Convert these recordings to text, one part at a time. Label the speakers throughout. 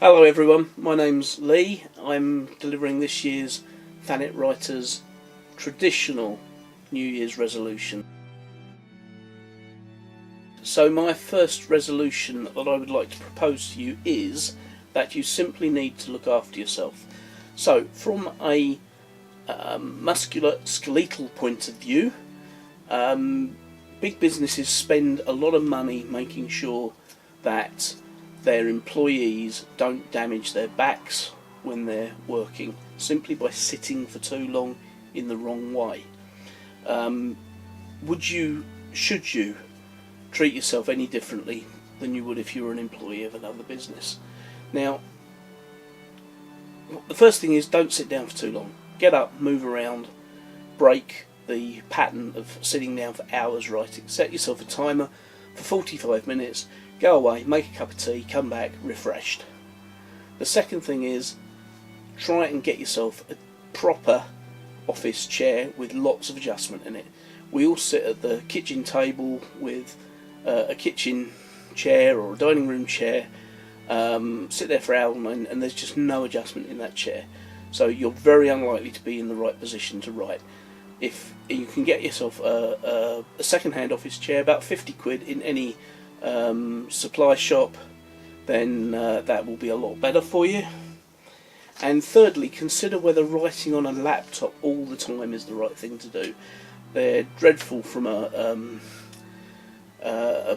Speaker 1: Hello everyone, my name's Lee. I'm delivering this year's Thanet Writers traditional New Year's resolution. So my first resolution that I would like to propose to you is that you simply need to look after yourself. So from a muscular-skeletal point of view, big businesses spend a lot of money making sure that their employees don't damage their backs when they're working simply by sitting for too long in the wrong way. Should you treat yourself any differently than you would if you were an employee of another business? Now, the first thing is, don't sit down for too long. Get up, move around, break the pattern of sitting down for hours writing. Set yourself a timer for 45 minutes, go away, make a cup of tea, come back refreshed. The second thing is, try and get yourself a proper office chair with lots of adjustment in it. We all sit at the kitchen table with a kitchen chair or a dining room chair, sit there for hours and there's just no adjustment in that chair. So you're very unlikely to be in the right position to write. If you can get yourself a second-hand office chair, about 50 quid in any supply shop, then that will be a lot better for you. And thirdly, consider whether writing on a laptop all the time is the right thing to do. They're dreadful from a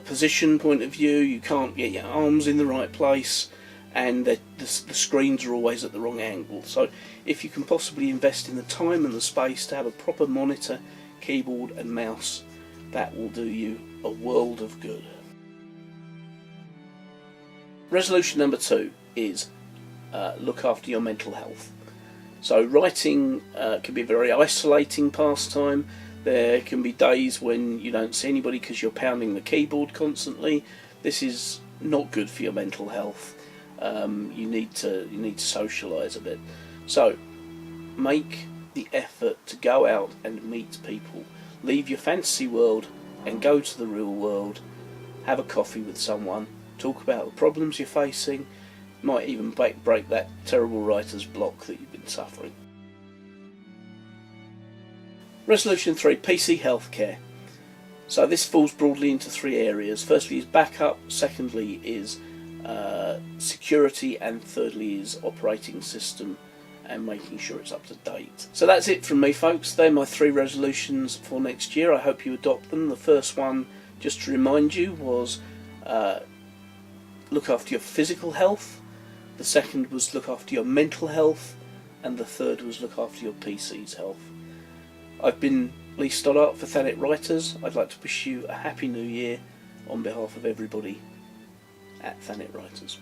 Speaker 1: position point of view. You can't get your arms in the right place, and the screens are always at the wrong angle. So if you can possibly invest in the time and the space to have a proper monitor, keyboard and mouse, that will do you a world of good. Resolution number 2 is look after your mental health. So writing can be a very isolating pastime. There can be days when you don't see anybody because you're pounding the keyboard constantly. This is not good for your mental health. You need to socialise a bit. So make the effort to go out and meet people. Leave your fantasy world and go to the real world. Have a coffee with someone. Talk about the problems you're facing. Might even break that terrible writer's block that you've been suffering. Resolution 3, PC healthcare. So this falls broadly into 3 areas. Firstly is backup, secondly is security, and thirdly is operating system and making sure it's up to date. So that's it from me, folks. They're my 3 resolutions for next year. I hope you adopt them. The first one, just to remind you, was look after your physical health. The second was look after your mental health, and the third was look after your PC's health. I've been Lee Stoddart for Thanet Writers. I'd like to wish you a happy new year on behalf of everybody at Thanet Writers.